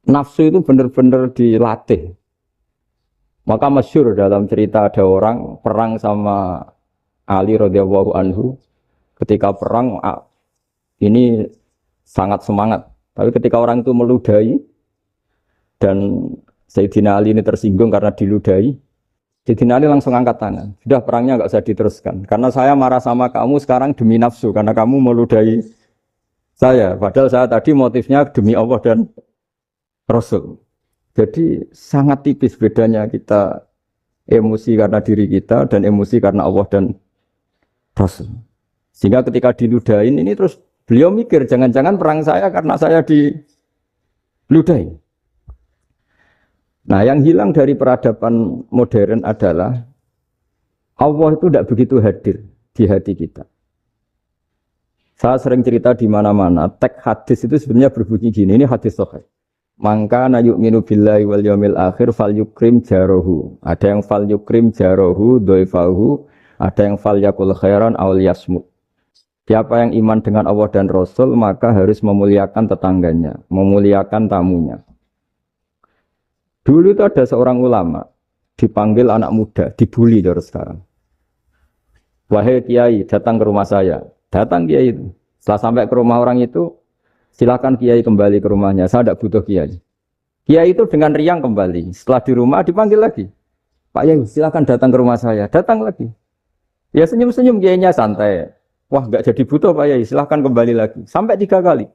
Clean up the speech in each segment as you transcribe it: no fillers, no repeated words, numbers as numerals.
Nafsu itu benar-benar dilatih. Maka masyhur dalam cerita ada orang perang sama Ali radhiyallahu anhu. Ketika perang ini sangat semangat. Tapi ketika orang itu meludahi dan Sayyidina Ali ini tersinggung karena diludahi, Sayyidina Ali langsung angkat tangan. Sudah perangnya nggak usah diteruskan. Karena saya marah sama kamu sekarang demi nafsu. Karena kamu meludahi saya. Padahal saya tadi motifnya demi Allah dan Rasul. Jadi sangat tipis bedanya kita emosi karena diri kita dan emosi karena Allah dan Rasul. Sehingga ketika diludahin ini terus beliau mikir jangan-jangan perang saya karena saya diludahi. Nah, yang hilang dari peradaban modern adalah Allah itu tidak begitu hadir di hati kita. Saya sering cerita di mana-mana, teks hadis itu sebenarnya berbunyi gini, ini hadis sahih. Mangka na yu'minu billahi wal yaumil akhir fal yukrim jarohu. Ada yang fal yukrim jarohu doifahu, ada yang fal yakul khairan aw yasmut. Siapa yang iman dengan Allah dan Rasul maka harus memuliakan tetangganya, memuliakan tamunya. Dulu itu ada seorang ulama dipanggil anak muda, dibully dari sekarang. Wahai kiai, datang ke rumah saya. Datang kiai itu. Setelah sampai ke rumah orang itu, silakan kiai kembali ke rumahnya. Saya tidak butuh kiai. Kiai itu dengan riang kembali. Setelah di rumah dipanggil lagi. Pak Yai, silakan datang ke rumah saya. Datang lagi. Ya senyum-senyum kiainya santai. Wah, nggak jadi butuh Pak Yai. Silakan kembali lagi. Sampai 3 kali.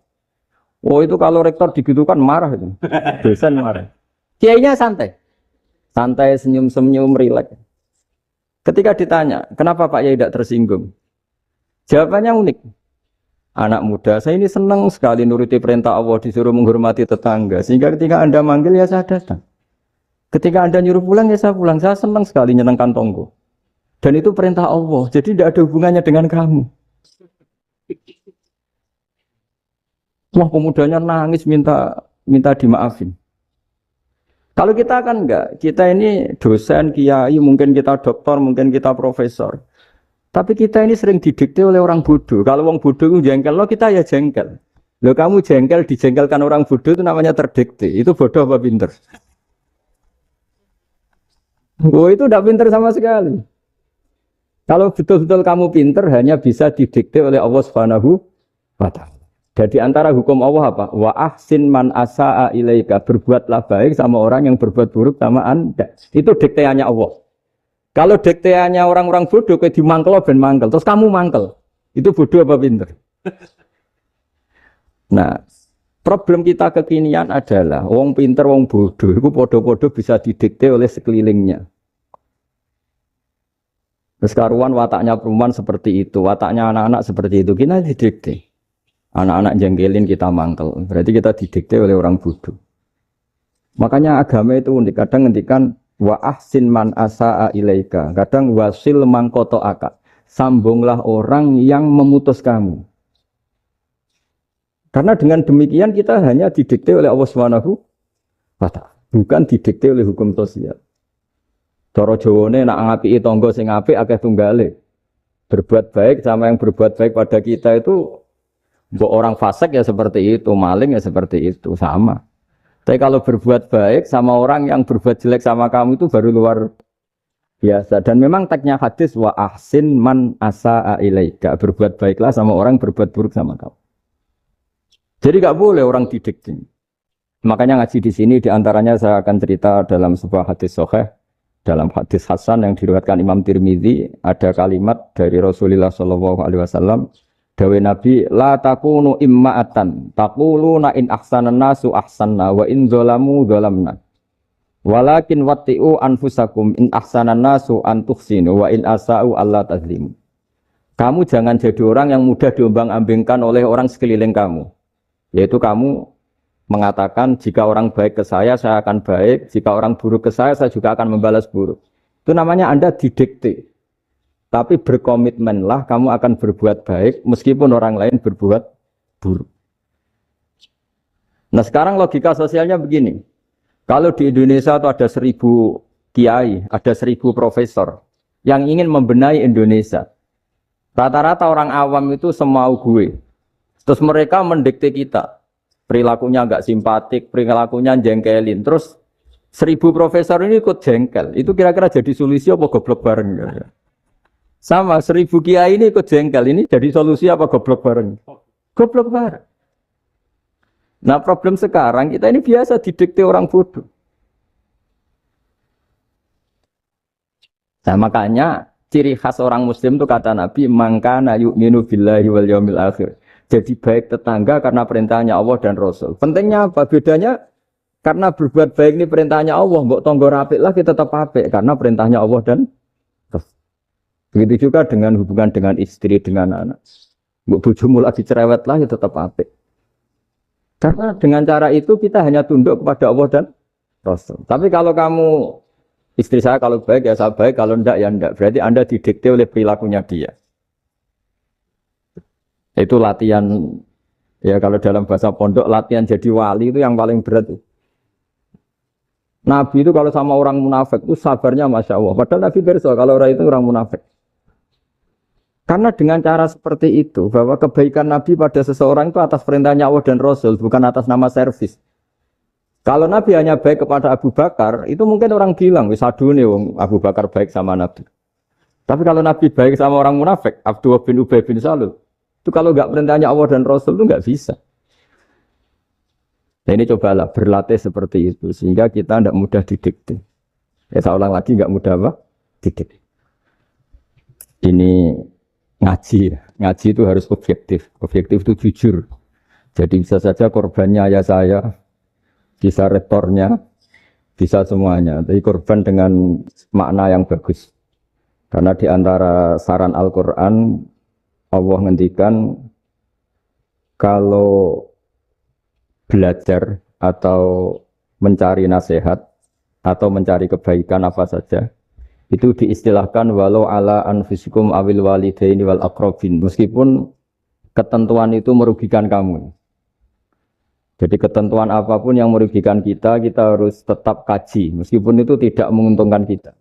Oh itu kalau rektor digitukan marah itu. Dosen marah. Kiainya santai. Santai, senyum-senyum, rileks. Ketika ditanya, kenapa Pak Yai tidak tersinggung? Jawabannya unik. Anak muda, saya ini senang sekali nuruti perintah Allah, disuruh menghormati tetangga. Sehingga ketika Anda manggil, ya saya datang. Ketika Anda nyuruh pulang, ya saya pulang. Saya senang sekali nyenangkan tonggo. Dan itu perintah Allah, jadi tidak ada hubungannya dengan kamu. Wah, pemudanya nangis minta dimaafin. Kalau kita kan enggak, kita ini dosen, kiai, mungkin kita doktor, mungkin kita profesor. Tapi kita ini sering didikte oleh orang bodoh. Kalau orang bodoh itu jengkel, lo kita ya jengkel. Lo kamu jengkel, dijengkelkan orang bodoh itu namanya terdikte. Itu bodoh apa pinter? Oh itu tidak pinter sama sekali. Kalau betul-betul kamu pinter, hanya bisa didikte oleh Allah Subhanahu wa Ta'ala. Jadi antara hukum Allah apa? Wa ahsin man asa'a ilaika. Berbuatlah baik sama orang yang berbuat buruk sama Anda. Itu dikteannya Allah. Kalau dikteannya orang-orang bodoh, kayak dimangkel ben mangkel. Terus kamu mangkel. Itu bodoh apa pinter? Nah, problem kita kekinian adalah wong pinter, wong bodoh. Itu bodoh-bodoh bisa didikte oleh sekelilingnya. Terus karuan wataknya perempuan seperti itu. Wataknya anak-anak seperti itu. Kita didikte. Anak-anak jengkelin kita mangkel. Berarti kita didikte oleh orang bodoh. Makanya agama itu unik. Kadang ngendikan wa ahsin man asa'a ilaika. Kadang wasil man qata'aka. Sambunglah orang yang memutus kamu. Karena dengan demikian kita hanya didikte oleh Allah Subhanahu wa Ta'ala. Bukan didikte oleh hukum sosial. Cara Jawane nak ngapiki tangga sing apik akeh tunggale. Berbuat baik sama yang berbuat baik pada kita itu mbok orang fasik ya seperti itu, maling ya seperti itu, sama. Tapi kalau berbuat baik sama orang yang berbuat jelek sama kamu itu baru luar biasa. Dan memang teksnya hadis wa ahsin man asa'a ilaika. Berbuat baiklah sama orang berbuat buruk sama kamu. Jadi enggak boleh orang didikte. Makanya ngaji di sini diantaranya saya akan cerita dalam sebuah hadis sahih, dalam hadis hasan yang diriwayatkan Imam Tirmidzi ada kalimat dari Rasulullah sallallahu alaihi wasallam. Dawe Nabi la takunu imma'atan taquluna in ahsanan nasu ahsanna wa in zalamu zalamna walakin watti'u anfusakum in ahsanan nasu an tuhsinu wa in asa'u alla tazlimu. Kamu jangan jadi orang yang mudah diombang-ambingkan oleh orang sekeliling kamu. Yaitu kamu mengatakan jika orang baik ke saya akan baik, jika orang buruk ke saya juga akan membalas buruk. Itu namanya Anda didikte. Tapi berkomitmenlah kamu akan berbuat baik meskipun orang lain berbuat buruk. Nah sekarang logika sosialnya begini. Kalau di Indonesia itu ada 1000 kiai, ada 1000 profesor yang ingin membenahi Indonesia. Rata-rata orang awam itu semau gue. Terus mereka mendikte kita. perilakunya nggak simpatik, perilakunya jengkelin. Terus 1000 profesor ini ikut jengkel. Itu kira-kira jadi solusi apa goblok bareng? Sama 1000 kiai ini ikut jengkel. Ini jadi solusi apa goblok bareng? Goblok bareng. Nah problem sekarang kita ini biasa didikte orang bodoh. Nah makanya ciri khas orang muslim itu kata Nabi mangkana yu'minu billahi wal yaumil akhir. Jadi baik tetangga karena perintahnya Allah dan Rasul. Pentingnya apa? Bedanya karena berbuat baik ini perintahnya Allah, mbok tonggo apik lagi tetap apik karena perintahnya Allah dan Rasul. Begitu juga dengan hubungan dengan istri, dengan anak. Mbok bojomu lagi cerewet lagi tetap apik. Karena dengan cara itu kita hanya tunduk kepada Allah dan Rasul. Tapi kalau kamu istri saya kalau baik ya saya baik, kalau enggak ya enggak. Berarti Anda didikte oleh perilakunya dia. Itu latihan, ya kalau dalam bahasa pondok, latihan jadi wali itu yang paling berat. Nabi itu kalau sama orang munafik itu sabarnya Masya Allah. Padahal Nabi berso kalau orang itu orang munafik. Karena dengan cara seperti itu, bahwa kebaikan Nabi pada seseorang itu atas perintahnya Allah dan Rasul, bukan atas nama servis. Kalau Nabi hanya baik kepada Abu Bakar, itu mungkin orang bilang, wis aduh nih Abu Bakar baik sama Nabi. Tapi kalau Nabi baik sama orang munafik, Abdullah bin Ubay bin Salul, itu kalau nggak perintahnya Allah dan Rasul itu nggak bisa. Nah ini cobalah berlatih seperti itu, sehingga kita tidak mudah didikte. Ya saya ulang lagi, nggak mudah apa? Didikte. Ini ngaji itu harus objektif itu jujur. Jadi bisa saja korbannya ayah saya, bisa rektornya, bisa semuanya. Tapi korban dengan makna yang bagus. Karena di antara saran Al-Quran, Allah ngendikan kalau belajar atau mencari nasihat atau mencari kebaikan apa saja, itu diistilahkan walau ala anfusikum awil walidaini wal aqrabin, meskipun ketentuan itu merugikan kamu. Jadi ketentuan apapun yang merugikan kita harus tetap kaji meskipun itu tidak menguntungkan kita.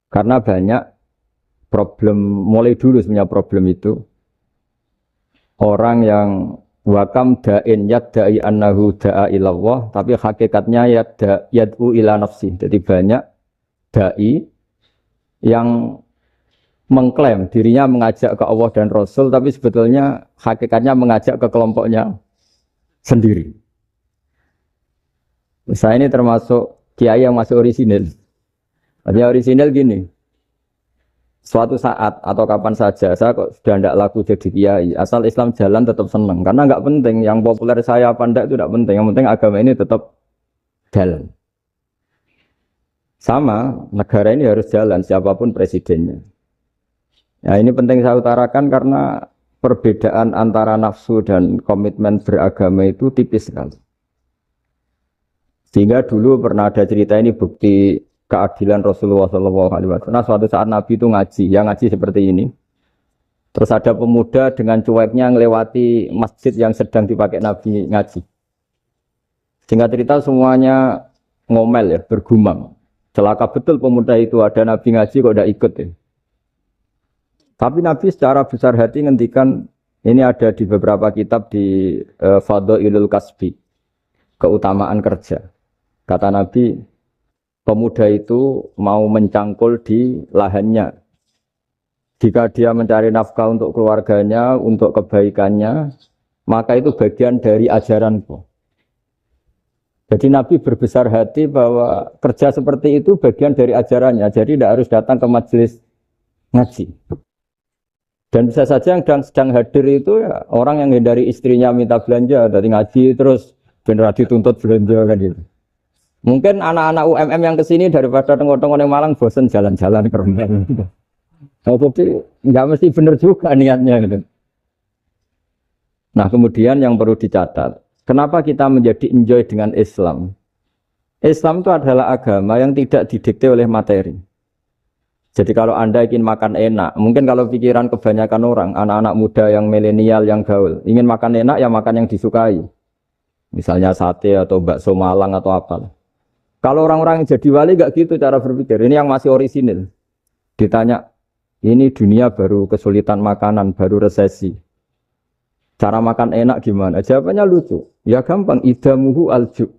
Karena banyak problem, mulai dulu sebenarnya problem itu orang yang wakam da'in yadda'i annahu da'a ilallah tapi hakikatnya yad'u ila nafsi. Jadi banyak dai yang mengklaim dirinya mengajak ke Allah dan Rasul tapi sebetulnya hakikatnya mengajak ke kelompoknya sendiri. Saya ini termasuk kiai yang masih orisinil. Artinya orisinil gini, suatu saat atau kapan saja saya kok sudah tidak laku jadi kiai, asal Islam jalan tetap senang karena nggak penting yang populer saya apa enggak itu tidak penting, yang penting agama ini tetap jalan. Sama, negara ini harus jalan siapapun presidennya. Nah ini penting saya utarakan karena perbedaan antara nafsu dan komitmen beragama itu tipis sekali. Sehingga dulu pernah ada cerita ini bukti keadilan Rasulullah SAW. Nah suatu saat Nabi itu ngaji, yang ngaji seperti ini. Terus ada pemuda dengan cueknya ngelewati masjid yang sedang dipakai Nabi ngaji. Sehingga cerita semuanya ngomel ya, bergumam. Celaka betul pemuda itu, ada Nabi ngaji kok tidak ikut ya. Tapi Nabi secara besar hati ngendikan, ini ada di beberapa kitab di Fadhailul Kasbi, keutamaan kerja. Kata Nabi, pemuda itu mau mencangkul di lahannya. Jika dia mencari nafkah untuk keluarganya, untuk kebaikannya, maka itu bagian dari ajaranku. Jadi Nabi berbesar hati bahwa kerja seperti itu bagian dari ajarannya. Jadi tidak harus datang ke majelis ngaji. Dan bisa saja yang sedang hadir itu ya, orang yang hindari istrinya minta belanja dari ngaji terus benar dituntut belanja kan gitu. Mungkin anak-anak UMM yang kesini daripada tengok-tengok yang Malang bosan jalan-jalan ke Rembang. Jadi nggak mesti benar juga niatnya gitu. Nah kemudian yang perlu dicatat, kenapa kita menjadi enjoy dengan Islam? Islam itu adalah agama yang tidak didikte oleh materi. Jadi kalau Anda ingin makan enak, mungkin kalau pikiran kebanyakan orang, anak-anak muda yang milenial, yang gaul, ingin makan enak ya makan yang disukai. Misalnya sate atau bakso Malang atau apa. Kalau orang-orang yang jadi wali gak gitu cara berpikir. Ini yang masih orisinil. Ditanya, ini dunia baru kesulitan makanan, baru resesi. Cara makan enak gimana? Jawabannya lucu. Ya gampang, idamuhu alju.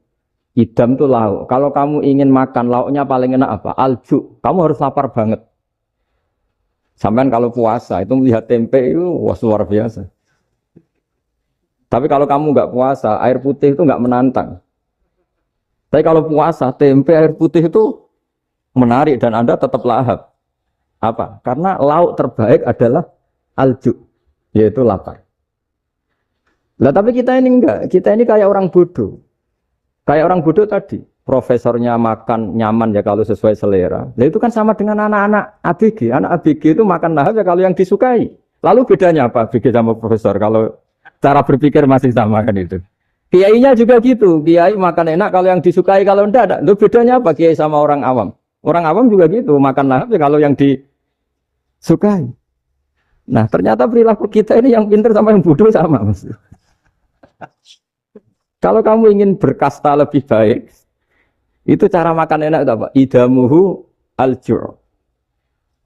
Idam itu lauk. Kalau kamu ingin makan lauknya paling enak apa? Alju. Kamu harus lapar banget. Sampai kalau puasa itu melihat tempe itu wah luar biasa. Tapi kalau kamu nggak puasa, air putih itu nggak menantang. Tapi kalau puasa, tempe air putih itu menarik dan Anda tetap lahap. Apa? Karena lauk terbaik adalah alju, yaitu lapar. Lah tapi kita ini enggak, kita ini kayak orang bodoh. Kayak orang bodoh tadi, profesornya makan nyaman ya kalau sesuai selera. Lah itu kan sama dengan anak-anak ABG. Anak ABG itu makan lahap ya kalau yang disukai. Lalu bedanya apa ABG sama profesor? Kalau cara berpikir masih sama kan itu. Kiainya juga gitu, kiai makan enak kalau yang disukai, kalau enggak. Lalu bedanya apa kiai sama orang awam? Orang awam juga gitu, makan lahap ya kalau yang disukai. Nah ternyata perilaku kita ini yang pintar sama yang bodoh sama. Kalau kamu ingin berkasta lebih baik, itu cara makan enak itu apa? Idamuhu al-jur.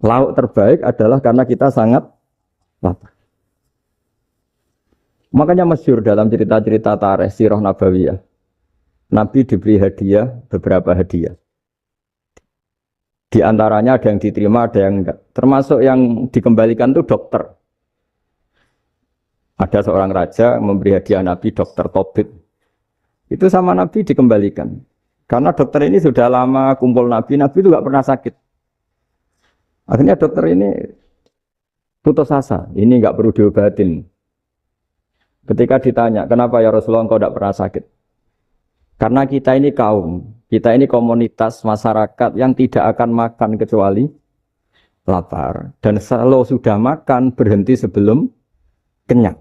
Lauk terbaik adalah karena kita sangat lapar. Makanya masyhur dalam cerita-cerita tarikh sirah nabawiyah. Nabi diberi hadiah, beberapa hadiah. Di antaranya ada yang diterima, ada yang enggak. Termasuk yang dikembalikan itu dokter. Ada seorang raja memberi hadiah Nabi dokter Tobit. Itu sama Nabi dikembalikan. Karena dokter ini sudah lama kumpul Nabi itu nggak pernah sakit. Akhirnya dokter ini putus asa, ini nggak perlu diobatin. Ketika ditanya, kenapa ya Rasulullah engkau tidak pernah sakit? Karena kita ini kaum, kita ini komunitas masyarakat yang tidak akan makan kecuali lapar. Dan kalau sudah makan, berhenti sebelum kenyang.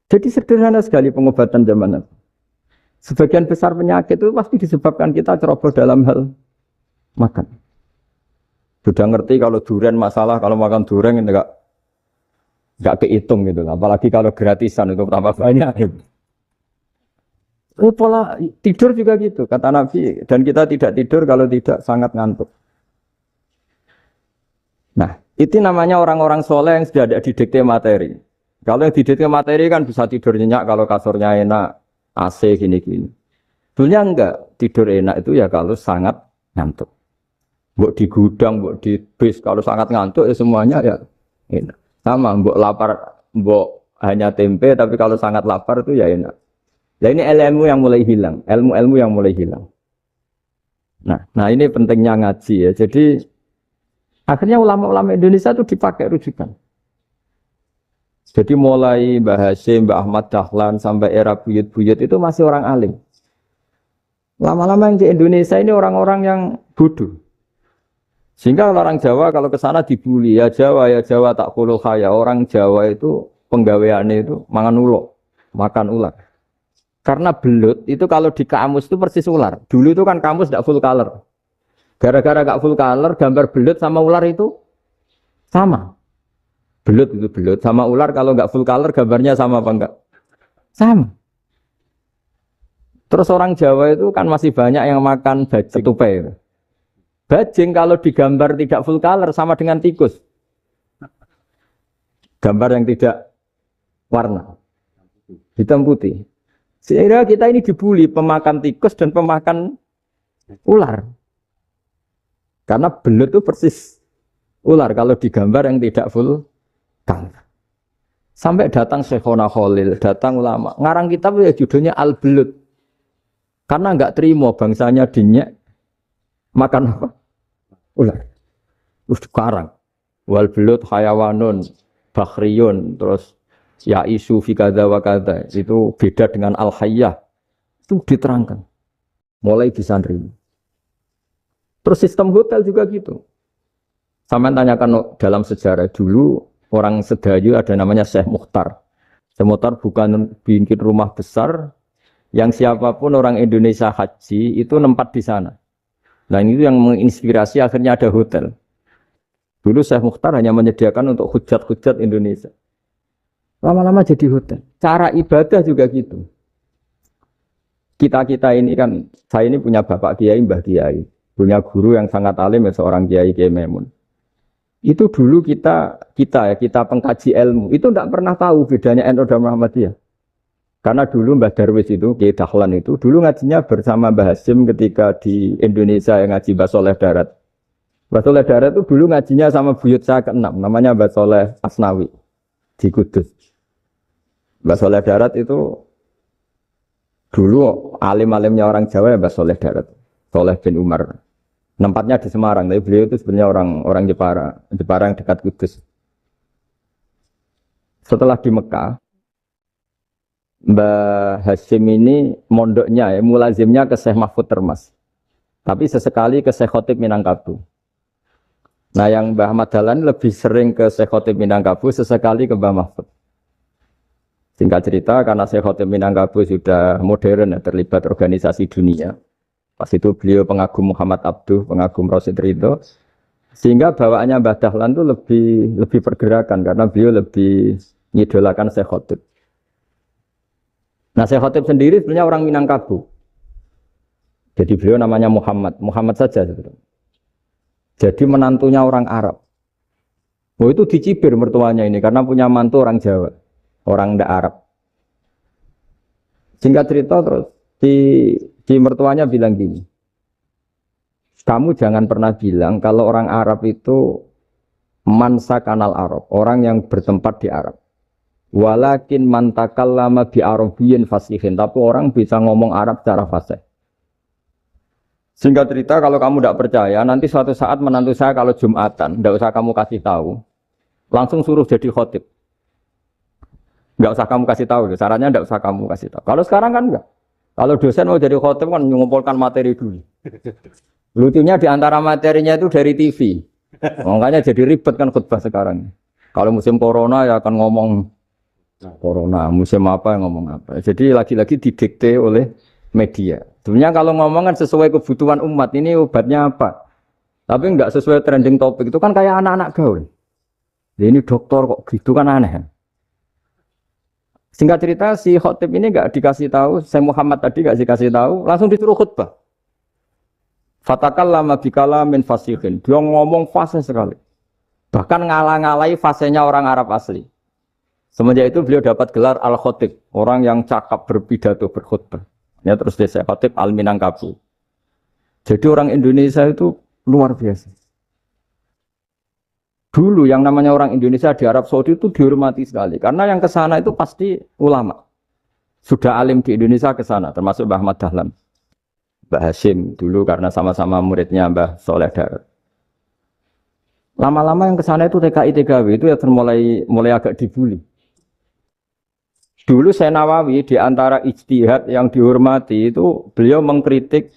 Jadi sederhana sekali pengobatan zaman itu. Sebagian besar penyakit itu pasti disebabkan kita ceroboh dalam hal makan. Sudah ngerti kalau durian masalah, kalau makan durian itu enggak kehitung gitu. Apalagi kalau gratisan itu tambah banyak. Gitu. Pola tidur juga gitu, kata Nabi. Dan kita tidak tidur kalau tidak sangat ngantuk. Nah, itu namanya orang-orang soleh yang sudah ada didikte materi. Kalau yang didikte materi kan bisa tidur nyenyak kalau kasurnya enak, AC gini-gini. Sebenarnya enggak, tidur enak itu ya kalau sangat ngantuk. Mbok di gudang, mbok di bis, kalau sangat ngantuk ya semuanya ya enak. Sama, mbok lapar, mbok hanya tempe, tapi kalau sangat lapar itu ya enak. Nah ini ilmu yang mulai hilang, ilmu-ilmu yang mulai hilang. Nah ini pentingnya ngaji ya. Jadi akhirnya ulama-ulama Indonesia itu dipakai rujukan. Jadi mulai Mbah Hasyim, Mbah Ahmad Dahlan sampai era buyut-buyut itu masih orang alim. Lama-lama yang di Indonesia ini orang-orang yang bodoh. Sehingga orang Jawa kalau ke sana dibully, ya Jawa tak kulul khaya. Orang Jawa itu penggaweannya itu mangan ulo, makan ular. Karena belut itu kalau di kamus itu persis ular. Dulu itu kan kamus tidak full color. Gara-gara gak full color, gambar belut sama ular itu sama. Belut itu belut sama ular kalau nggak full color gambarnya sama apa enggak? Sama. Terus orang Jawa itu kan masih banyak yang makan bajing tupai. Bajing kalau digambar tidak full color sama dengan tikus. Gambar yang tidak warna. Hitam putih. Sehingga kita ini dibully pemakan tikus dan pemakan ular. Karena belut itu persis ular kalau digambar yang tidak full color. Sampai datang Syekhona Khalil, datang ulama. Ngarang kitab ya judulnya Al-Belut. Karena enggak terima bangsanya dinyek makan apa? Ular. Terus dikarang. Wal belut hayawanun bakhriyun, terus ya isu fi kadza wa kadza. Itu beda dengan al-hayyah. Itu diterangkan. Mulai bisa nerima. Terus sistem hotel juga gitu. Sampai tanyakan dalam sejarah dulu orang Sedayu ada namanya Syekh Mukhtar. Syekh Mukhtar bukan bikin rumah besar yang siapapun orang Indonesia haji itu nempat di sana. Nah ini yang menginspirasi akhirnya ada hotel. Dulu Syekh Mukhtar hanya menyediakan untuk hujat-hujat Indonesia. Lama-lama jadi hotel. Cara ibadah juga gitu. Kita-kita ini kan, saya ini punya bapak kiai, mbah kiai. Punya guru yang sangat alim ya seorang kiai Kiai Maimun. Itu dulu kita pengkaji ilmu itu tidak pernah tahu bedanya NU dan Muhammadiyah. Karena dulu Mbah Darwis itu, Kiai Dahlan itu dulu ngajinya bersama Mbah Hasim ketika di Indonesia yang ngaji Mbah Soleh Darat. Mbah Soleh Darat itu dulu ngajinya sama buyut saya ke-6, namanya Mbah Soleh Asnawi di Kudus. Mbah Soleh Darat itu dulu alim-alimnya orang Jawa ya Mbah Soleh Darat, Soleh bin Umar. Tempatnya di Semarang, tapi beliau itu sebenarnya orang Jepara yang dekat Kudus. Setelah di Mekah, Mbah Hasyim ini mondoknya ya, mulazimnya ke Syekh Mahfud Termas. Tapi sesekali ke Syekh Khotib Minangkabau. Nah yang Mbah Ahmad Dahlan lebih sering ke Syekh Khotib Minangkabau, sesekali ke Mbah Mahfud. Singkat cerita, karena Syekh Khotib Minangkabau sudah modern ya, terlibat organisasi dunia. Pas itu beliau pengagum Muhammad Abduh, pengagum Rasid Ridho. Sehingga bawaannya Mbah Dahlan itu lebih pergerakan karena beliau lebih mengidolakan Syekh Khotib. Nah Syekh Khotib sendiri sebenarnya orang Minangkabau. Jadi beliau namanya Muhammad saja sebetulnya. Jadi menantunya orang Arab. Oh itu dicibir mertuanya ini karena punya mantu orang Jawa, orang ndak Arab. Singkat cerita terus di mertuanya bilang gini, kamu jangan pernah bilang kalau orang Arab itu mansa kanal Arab, orang yang bertempat di Arab. Walakin man takallama bi arabiyyin fasihin, tapi orang bisa ngomong Arab secara fasih. Singkat cerita kalau kamu tidak percaya, nanti suatu saat menantu saya kalau Jumatan, tidak usah kamu kasih tahu, langsung suruh jadi khotib. Tidak usah kamu kasih tahu, sarannya tidak usah kamu kasih tahu. Kalau sekarang kan enggak. Kalau dosen mau jadi khotib kan mengumpulkan materi dulu. Lucunya di antara materinya itu dari TV. Makanya jadi ribet kan khutbah sekarang. Kalau musim corona ya akan ngomong corona, musim apa yang ngomong apa. Jadi lagi-lagi didikte oleh media. Sebenarnya kalau ngomong kan sesuai kebutuhan umat, ini obatnya apa. Tapi enggak sesuai trending topik, itu kan kayak anak-anak gaul. Ini dokter kok gitu kan aneh. Singkat cerita si khotib ini enggak dikasih tahu, Syekh Muhammad tadi enggak dikasih tahu, langsung disuruh khutbah. Fatakallama bikalamin fasihin. Dia ngomong fasih sekali. Bahkan ngalah-ngalahi fasihnya orang Arab asli. Semenjak itu beliau dapat gelar Al-Khotib, orang yang cakap berpidato berkhutbah. Ya terus dia Syekh Khotib Al-Minangkabau. Jadi orang Indonesia itu luar biasa. Dulu yang namanya orang Indonesia di Arab Saudi itu dihormati sekali. Karena yang ke sana itu pasti ulama. Sudah alim di Indonesia ke sana, termasuk Mbah Ahmad Dahlan. Mbah Hasyim dulu karena sama-sama muridnya Mbah Soleh Darat. Lama-lama yang ke sana itu TKI TKW itu ya mulai agak dibully. Dulu Syekh Nawawi di antara ijtihad yang dihormati itu beliau mengkritik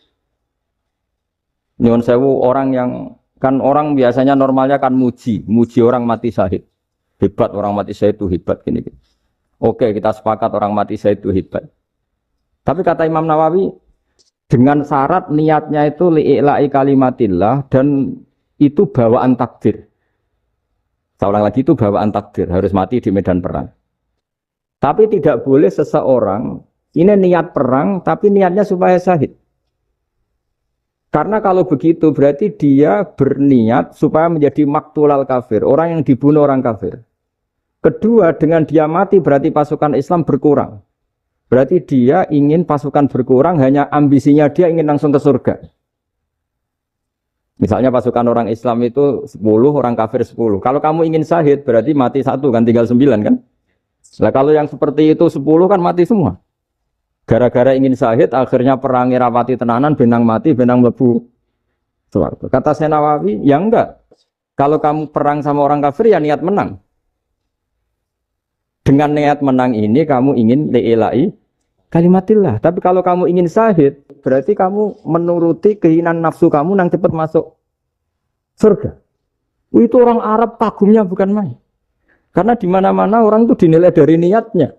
nyuwun sewu orang yang kan orang biasanya normalnya kan muji orang mati syahid. Hebat orang mati syahid itu hebat gini. Oke, kita sepakat orang mati syahid itu hebat. Tapi kata Imam Nawawi dengan syarat niatnya itu li'ila'i kalimatillah dan itu bawaan takdir. Saya ulang lagi itu bawaan takdir, harus mati di medan perang. Tapi tidak boleh seseorang ini niat perang tapi niatnya supaya syahid. Karena kalau begitu berarti dia berniat supaya menjadi maktulal kafir, orang yang dibunuh orang kafir. Kedua, dengan dia mati berarti pasukan Islam berkurang. Berarti dia ingin pasukan berkurang, hanya ambisinya dia ingin langsung ke surga. Misalnya pasukan orang Islam itu 10, orang kafir 10. Kalau kamu ingin syahid berarti mati 1 kan, tinggal 9 kan. Nah kalau yang seperti itu 10 kan mati semua. Gara-gara ingin syahid, akhirnya perangi rapati tenanan, benang mati, benang mlebu swarga. Kata Syekh Nawawi, ya enggak. Kalau kamu perang sama orang kafir, ya niat menang. Dengan niat menang ini, kamu ingin li'ila'i kalimatillah. Tapi kalau kamu ingin syahid, berarti kamu menuruti keinginan nafsu kamu yang cepat masuk surga. Itu orang Arab kagumnya bukan main. Karena di mana-mana orang itu dinilai dari niatnya.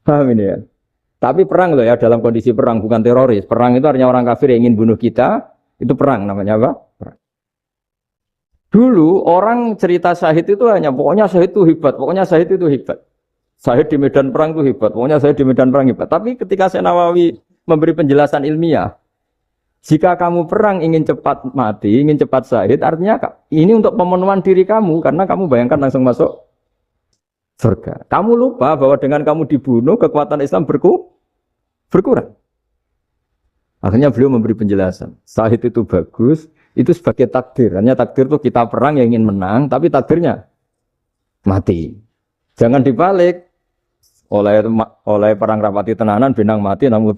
Paham ini ya? Tapi perang loh ya, dalam kondisi perang, bukan teroris. Perang itu artinya orang kafir yang ingin bunuh kita, itu perang namanya apa? Perang. Dulu orang cerita syahid itu hanya, pokoknya syahid itu hebat, pokoknya syahid itu hebat. Syahid di medan perang itu hebat, pokoknya syahid di medan perang hebat. Tapi ketika Syekh Nawawi memberi penjelasan ilmiah, Jika kamu perang ingin cepat mati, ingin cepat syahid, artinya ini untuk pemenuhan diri kamu karena kamu bayangkan langsung masuk surga. Kamu lupa bahwa dengan kamu dibunuh kekuatan Islam berkurang. Akhirnya beliau memberi penjelasan. Syahid itu bagus, itu sebagai takdir. Hanya takdir itu kita perang yang ingin menang, tapi takdirnya mati. Jangan dibalik. Oleh perang rapati tenanan, benang mati namun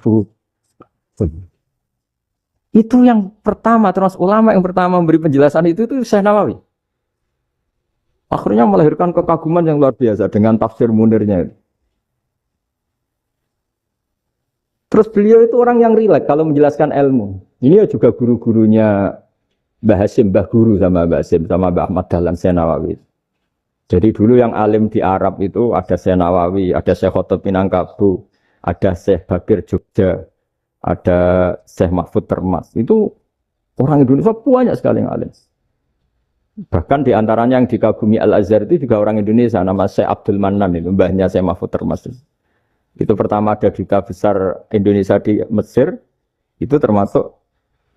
itu yang pertama, terus ulama yang pertama memberi penjelasan itu Syekh Nawawi. Akhirnya melahirkan kekaguman yang luar biasa dengan tafsir Munirnya. Terus beliau itu orang yang rileks kalau menjelaskan ilmu. Ini juga guru-gurunya Mbah Hasyim, Mbah Guru sama Mbah Hasyim, sama Mbah Ahmad Dahlan Syekh Nawawi. Jadi dulu yang alim di Arab itu ada Syekh Nawawi, ada Syekh Khotib Minangkabau, ada Syekh Bakir Jogja, ada Syekh Mahfud Termas. Itu orang Indonesia banyak sekali yang alim. Bahkan diantaranya yang dikagumi Al-Azhar itu juga orang Indonesia, nama Syekh Abdul Manan, itu mbahnya Syekh Mahfud Termas. Itu pertama ada duta besar Indonesia di Mesir, itu termasuk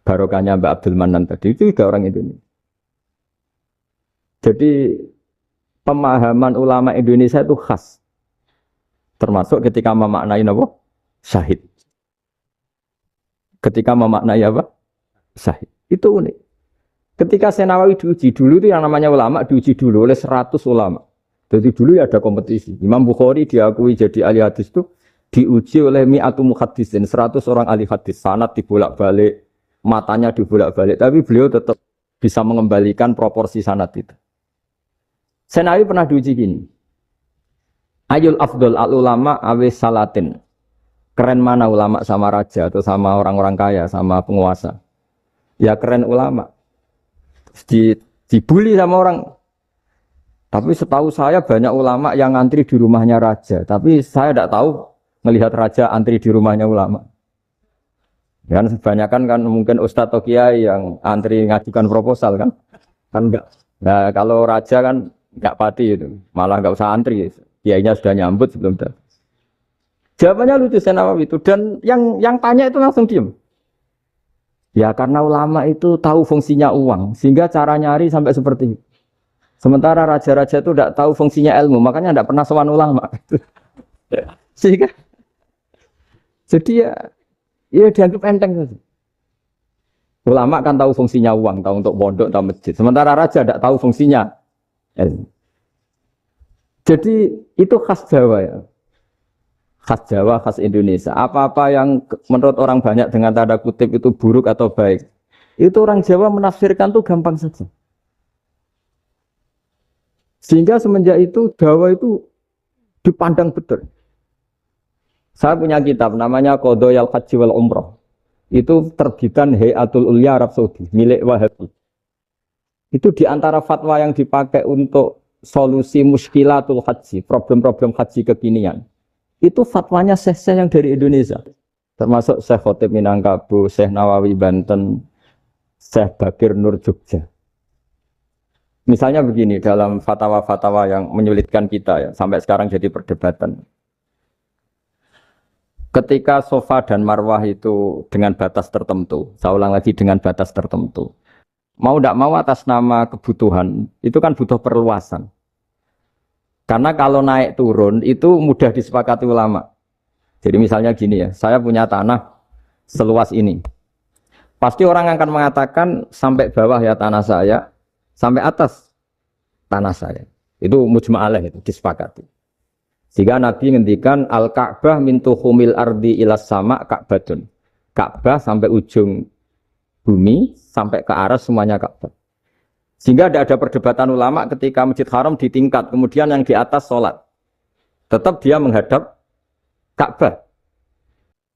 barokahnya Mbak Abdul Manan tadi, itu juga orang Indonesia. Jadi pemahaman ulama Indonesia itu khas. Termasuk ketika memaknai apa? Syahid. Ketika memaknai apa? Syahid. Itu unik. Ketika Syekh Nawawi diuji dulu itu yang namanya ulama diuji dulu oleh 100 ulama. Jadi dulu ya ada kompetisi. Imam Bukhari diakui jadi ahli hadis itu diuji oleh mi'atu muhaddisin, 100 orang ahli hadis. Sanad dibolak-balik, matanya dibolak-balik, tapi beliau tetap bisa mengembalikan proporsi sanad itu. Syekh Nawawi pernah diuji gini. Ayul afdol al ulama awis salatin. Keren mana ulama sama raja atau sama orang-orang kaya, sama penguasa? Ya keren ulama. Dibully sama orang. Tapi setahu saya banyak ulama yang antri di rumahnya raja. Tapi saya tidak tahu melihat raja antri di rumahnya ulama. Kan kebanyakan kan mungkin ustadz atau kiai yang antri ngajukan proposal kan. Kan enggak. Nah kalau raja kan enggak pati itu. Malah enggak usah antri. Kiainya sudah nyambut sebelum datang. Jawabannya lucu Syekh Nawawi itu. Dan yang tanya itu langsung diam. Ya karena ulama itu tahu fungsinya uang, sehingga cara nyari sampai seperti itu. Sementara raja-raja itu tidak tahu fungsinya ilmu, makanya tidak pernah sowan ulama. Sehingga, jadi ya dianggap enteng saja. Ulama kan tahu fungsinya uang, tahu untuk pondok, tahu masjid. Sementara raja tidak tahu fungsinya ilmu. Jadi itu khas Jawa ya. Khas Jawa, khas Indonesia. Apa-apa yang menurut orang banyak dengan tanda kutip itu buruk atau baik, itu orang Jawa menafsirkan tuh gampang saja. Sehingga semenjak itu Jawa itu dipandang betul. Saya punya kitab namanya Qadhayal Haji wal Umrah. Itu terbitan Hayatul Ulya Arab Saudi, milik Wahabi. Itu diantara fatwa yang dipakai untuk solusi muskilatul haji, problem-problem haji kekinian. Itu fatwanya syekh-syekh yang dari Indonesia. Termasuk Syekh Khotib Minangkabau, Syekh Nawawi Banten, Syekh Bakir Nur Jogja. Misalnya begini, dalam fatwa-fatwa yang menyulitkan kita ya, sampai sekarang jadi perdebatan. Ketika Safa dan Marwah itu dengan batas tertentu, saya ulang lagi dengan batas tertentu. Mau tidak mau atas nama kebutuhan, itu kan butuh perluasan. Karena kalau naik turun itu mudah disepakati ulama. Jadi misalnya gini ya, saya punya tanah seluas ini. Pasti orang akan mengatakan sampai bawah ya tanah saya, sampai atas tanah saya. Itu mujma' alaih, itu disepakati. Sehingga Nabi ngendikan al-Ka'bah min tuhumil ardi ilas sama Ka'batun. Ka'bah sampai ujung bumi, sampai ke aras semuanya Ka'bah. Sehingga tidak ada perdebatan ulama ketika Masjid Haram ditingkat, kemudian yang di atas sholat. Tetap dia menghadap Ka'bah.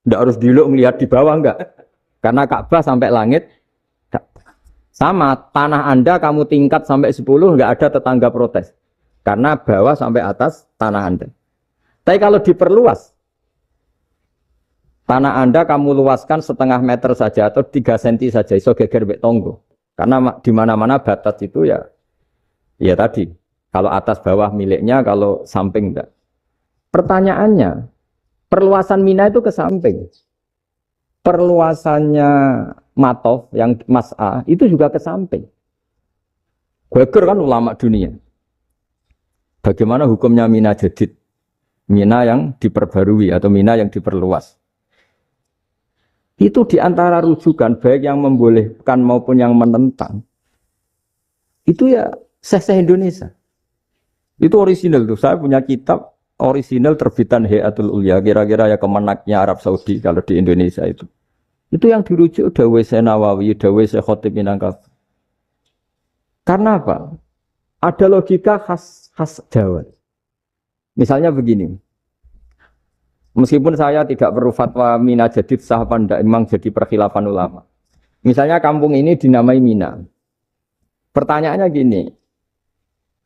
Tidak harus diluk melihat di bawah, enggak. Karena Ka'bah sampai langit. Sama, tanah Anda kamu tingkat sampai 10, enggak ada tetangga protes. Karena bawah sampai atas tanah Anda. Tapi kalau diperluas, tanah Anda kamu luaskan setengah meter saja atau 3 cm saja, iso geger mbek tonggo. Karena di mana-mana batas itu ya tadi. Kalau atas bawah miliknya, kalau samping enggak. Pertanyaannya, perluasan Mina itu ke samping. Perluasannya matof, yang mas'a itu juga ke samping. Geger kan ulama dunia. Bagaimana hukumnya mina jadid? Mina yang diperbarui atau mina yang diperluas. Itu diantara rujukan baik yang membolehkan maupun yang menentang. Itu ya Syekh Indonesia. Itu orisinal tuh. Saya punya kitab orisinal terbitan Hayatul Ulya, kira-kira ya kemenaknya Arab Saudi kalau di Indonesia itu. Itu yang dirujuk Dawei Syekh Nawawi, Dawei Syekh Khatib Minangkabau. Karena apa? Ada logika khas Jawa. Misalnya begini. Meskipun saya tidak perlu fatwa Mina jadid sah apa enggak, memang jadi perkhilafan ulama. Misalnya kampung ini dinamai Mina. Pertanyaannya gini.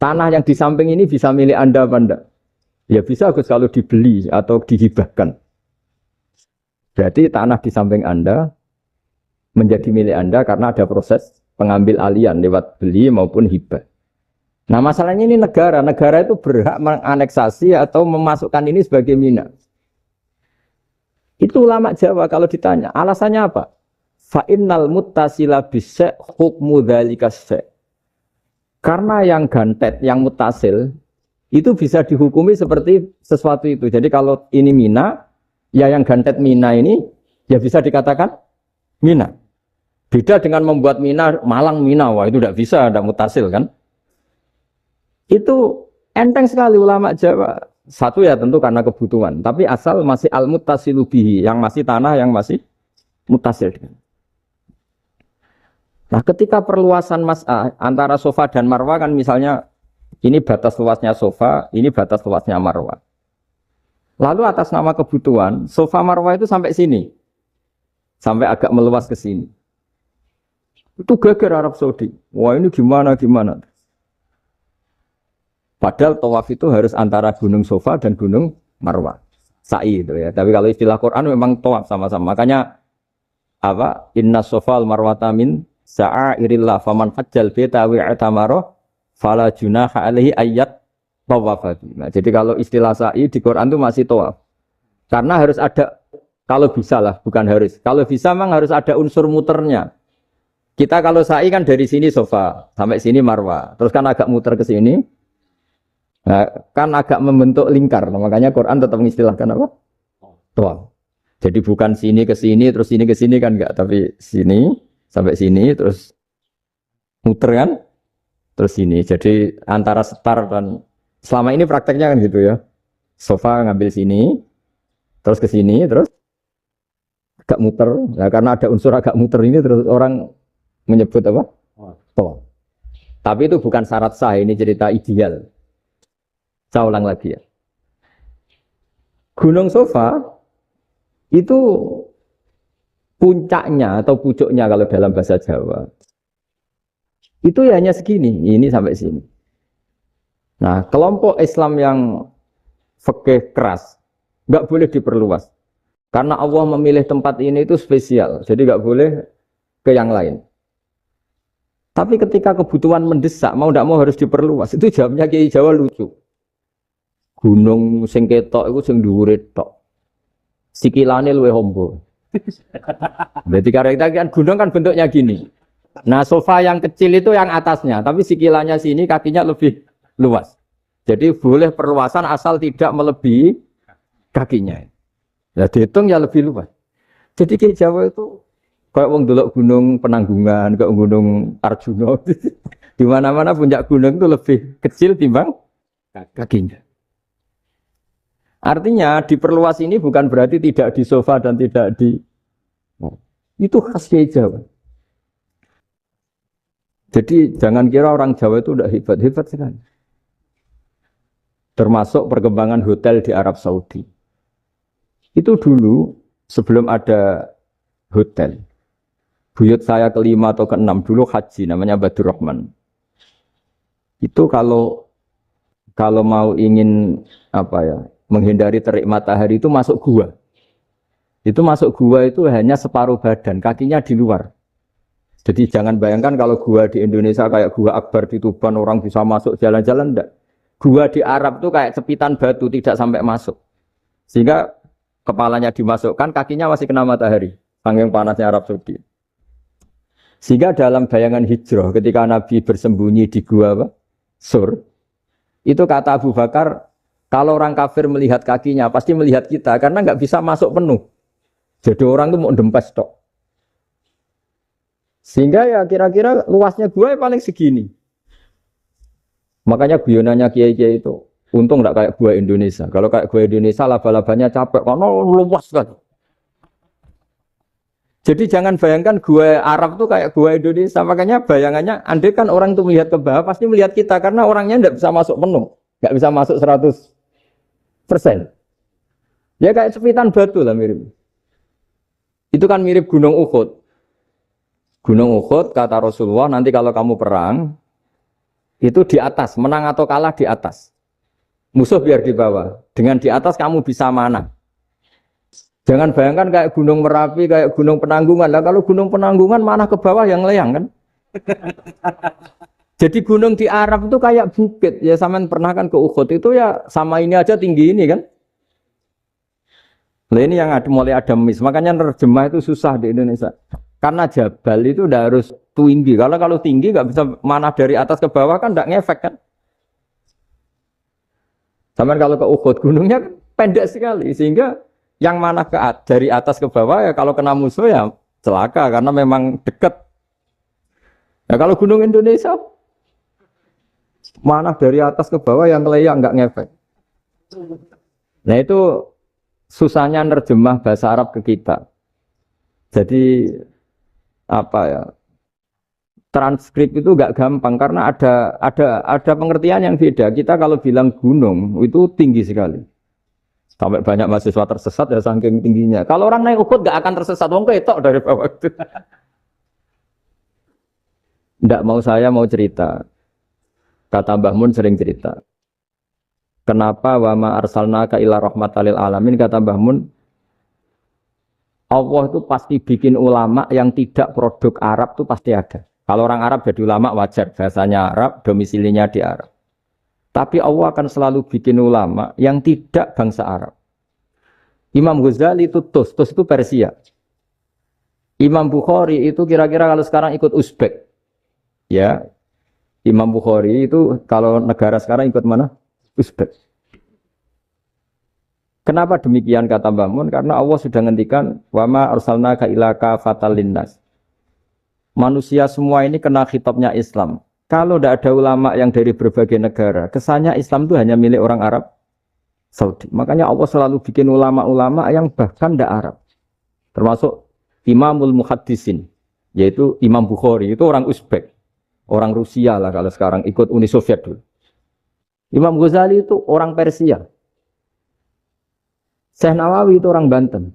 Tanah yang di samping ini bisa milik Anda apa enggak? Ya bisa Gus kalau dibeli atau dihibahkan. Berarti tanah di samping Anda menjadi milik Anda karena ada proses pengambil alian lewat beli maupun hibah. Nah masalahnya ini negara itu berhak menganeksasi atau memasukkan ini sebagai mina. Itu ulama Jawa kalau ditanya, alasannya apa? Fa'innal muttasila bisya hukmu dzalika syai'. Karena yang gantet, yang mutasil itu bisa dihukumi seperti sesuatu itu. Jadi kalau ini mina, ya yang gantet mina ini ya bisa dikatakan mina. Beda dengan membuat mina, malang mina, wah itu tidak bisa, tidak mutasil kan. Itu enteng sekali ulama Jawa. Satu ya tentu karena kebutuhan, tapi asal masih al-muttasilu bihi, yang masih tanah yang masih mutasil. Nah ketika perluasan mas'ah antara sofa dan marwah kan misalnya ini batas luasnya sofa, ini batas luasnya marwah. Lalu atas nama kebutuhan, sofa marwah itu sampai sini. Sampai agak meluas ke sini. Itu geger Arab Saudi. Wah ini gimana. Padahal tawaf itu harus antara gunung Sofa dan gunung Marwah. Sa'i itu ya. Tapi kalau istilah Quran memang tawaf sama-sama. Makanya apa? Inna Sofa al-Marwata min sa'airillah faman hajjal baita wi'tamara fala junaha alaihi ayat tawafati. Nah, jadi kalau istilah sa'i di Quran itu masih tawaf. Karena harus ada, kalau bisa lah, bukan harus. Kalau bisa memang harus ada unsur muternya. Kita kalau sa'i kan dari sini Sofa sampai sini Marwah, terus kan agak muter ke sini, nah, kan agak membentuk lingkar. Nah, makanya Quran tetap mengistilahkan apa? Tawaf. Jadi bukan sini ke sini, terus sini ke sini kan enggak, tapi sini sampai sini, terus muter kan, terus sini. Jadi antara setar dan selama ini prakteknya kan gitu ya. Sofa ngambil sini, terus ke sini, terus agak muter. Nah, karena ada unsur agak muter ini, terus orang menyebut apa? Tawaf. Tapi itu bukan syarat sah, ini cerita ideal. Saya ulang lagi ya. Gunung Sofa itu puncaknya atau pucuknya kalau dalam bahasa Jawa. Itu ya hanya segini, ini sampai sini. Nah, kelompok Islam yang fikih keras nggak boleh diperluas. Karena Allah memilih tempat ini itu spesial, jadi nggak boleh ke yang lain. Tapi ketika kebutuhan mendesak, mau tidak mau harus diperluas. Itu jawabnya Kiai Jawa lucu. Gunung sing ketok itu sing dhuwure tok. Sikilane luwih hombo. Berarti kan gunung kan bentuknya gini. Nah, sofa yang kecil itu yang atasnya, tapi sikilannya sini kakinya lebih luas. Jadi boleh perluasan asal tidak melebihi kakinya. Ya dihitung ya lebih luas. Jadi Kiai Jawa itu kayak wong delok gunung Penanggungan, kayak gunung Arjuna. Di mana-mana puncak gunung itu lebih kecil timbang kakinya. Artinya diperluas ini bukan berarti tidak di sofa dan tidak di... Itu khas Kiai Jawa. Jadi jangan kira orang Jawa itu udah hebat-hebat sekali. Termasuk perkembangan hotel di Arab Saudi. Itu dulu sebelum ada hotel. Buyut saya kelima atau keenam dulu haji, namanya Badur Rahman. Itu kalau mau ingin apa ya, menghindari terik matahari itu masuk gua. Itu masuk gua itu hanya separuh badan, kakinya di luar. Jadi jangan bayangkan kalau gua di Indonesia kayak gua Akbar di Tuban orang bisa masuk jalan-jalan, enggak. Gua di Arab tuh kayak cepitan batu, tidak sampai masuk. Sehingga kepalanya dimasukkan, kakinya masih kena matahari. Saking panasnya Arab Saudi. Sehingga dalam bayangan hijrah ketika Nabi bersembunyi di gua apa? Sur, itu kata Abu Bakar, kalau orang kafir melihat kakinya pasti melihat kita karena nggak bisa masuk penuh. Jadi orang itu mau dempes tok. Sehingga ya kira-kira luasnya gua paling segini. Makanya guyonannya kiai-kiai itu untung nggak kayak gua Indonesia. Kalau kayak gua Indonesia laba-labanya capek karena luas kan. Jadi jangan bayangkan gua Arab tuh kayak gua Indonesia. Makanya bayangannya, andai kan orang itu melihat ke bawah, pasti melihat kita. Karena orangnya tidak bisa masuk penuh. Nggak bisa masuk 100%. Ya kayak cepitan batu lah mirip. Itu kan mirip Gunung Uhud. Gunung Uhud, kata Rasulullah, nanti kalau kamu perang, itu di atas. Menang atau kalah di atas. Musuh biar di bawah. Dengan di atas kamu bisa mana? Jangan bayangkan kayak Gunung Merapi, kayak Gunung Penanggungan. Lah kalau Gunung Penanggungan mana ke bawah yang layang kan? Jadi gunung di Arab itu kayak bukit. Ya sampean pernah kan ke Uhud itu ya sama ini aja tinggi ini kan? Nah ini yang mulai ada mis. Makanya nerjemah itu susah di Indonesia. Karena jabal itu udah harus tinggi. Kalau tinggi nggak bisa mana dari atas ke bawah kan nggak ngefek kan? Sampean kalau ke Uhud gunungnya pendek sekali sehingga yang mana dari atas ke bawah ya kalau kena musuh ya celaka karena memang dekat. Ya kalau gunung Indonesia mana dari atas ke bawah yang layang nggak ngefek. Nah itu susahnya nerjemah bahasa Arab ke kita. Jadi apa ya? Transkrip itu nggak gampang karena ada pengertian yang beda. Kita kalau bilang gunung itu tinggi sekali. Sampai banyak mahasiswa tersesat ya saking tingginya. Kalau orang naik Uhud gak akan tersesat, wong ketok dari bawah itu. Nggak mau saya mau cerita. Kata Mbah Mun sering cerita. Kenapa wa ma arsalnaka illa rahmatal lil alamin, kata Mbah Mun, Allah itu pasti bikin ulama yang tidak produk Arab itu pasti ada. Kalau orang Arab jadi ulama wajar, bahasanya Arab, domisilinya di Arab. Tapi Allah akan selalu bikin ulama yang tidak bangsa Arab. Imam Ghazali itu Tus itu Persia. Imam Bukhari itu kira-kira kalau sekarang ikut Uzbek. Ya, Imam Bukhari itu kalau negara sekarang ikut mana? Uzbek. Kenapa demikian kata Mbah Mun? Karena Allah sudah ngendikan wama arsalnaka illa kafatan linnas. Manusia semua ini kena khitabnya Islam. Kalau tidak ada ulama yang dari berbagai negara, kesannya Islam itu hanya milik orang Arab Saudi. Makanya Allah selalu bikin ulama-ulama yang bahkan tidak Arab. Termasuk Imamul Muhaddisin, yaitu Imam Bukhari, itu orang Uzbek. Orang Rusia lah kalau sekarang ikut Uni Soviet dulu. Imam Ghazali itu orang Persia. Syekh Nawawi itu orang Banten.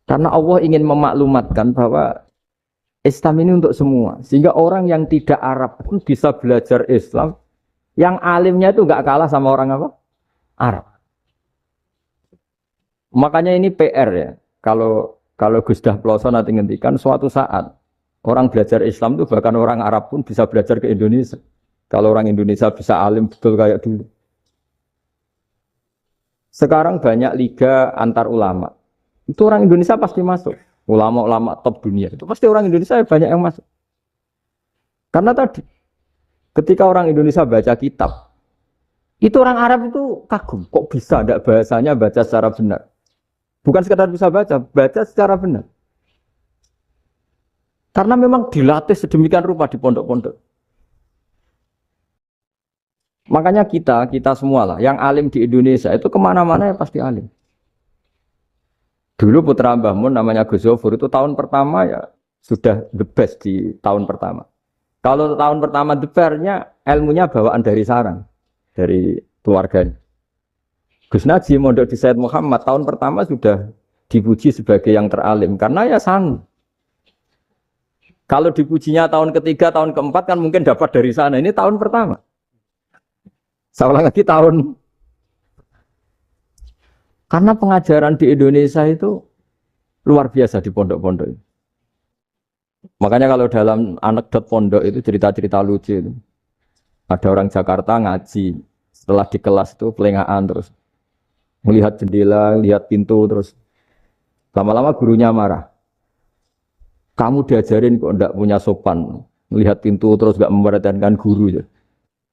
Karena Allah ingin memaklumatkan bahwa Islam ini untuk semua. Sehingga orang yang tidak Arab pun bisa belajar Islam. Yang alimnya itu nggak kalah sama orang apa? Arab. Makanya ini PR ya. Kalau Gusdah Ploso nanti ngendikan suatu saat orang belajar Islam itu bahkan orang Arab pun bisa belajar ke Indonesia. Kalau orang Indonesia bisa alim betul kayak dulu. Sekarang banyak liga antar ulama. Itu orang Indonesia pasti masuk. Ulama-ulama top dunia. Itu pasti orang Indonesia banyak yang masuk. Karena tadi, ketika orang Indonesia baca kitab, itu orang Arab itu kagum. Kok bisa ada bahasanya baca secara benar? Bukan sekadar bisa baca secara benar. Karena memang dilatih sedemikian rupa di pondok-pondok. Makanya kita semua lah, yang alim di Indonesia itu kemana-mana ya pasti alim. Dulu putra Mbah Mun namanya Gus Zofur itu tahun pertama ya sudah the best di tahun pertama. Kalau tahun pertama the best-nya ilmunya bawaan dari sarang, dari keluarganya. Gus Najim mondok di Said Muhammad tahun pertama sudah dipuji sebagai yang teralim karena ya sanggup. Kalau dipujinya tahun ketiga, tahun keempat kan mungkin dapat dari sana. Ini tahun pertama. Saya ulang lagi tahun. Karena pengajaran di Indonesia itu luar biasa di pondok-pondok. Makanya kalau dalam anekdot pondok itu cerita-cerita lucu itu. Ada orang Jakarta ngaji. Setelah di kelas itu pelengahan terus. Melihat jendela, lihat pintu terus. Lama-lama gurunya marah. Kamu diajarin kok ndak punya sopan, melihat pintu terus gak memperhatikan guru ya.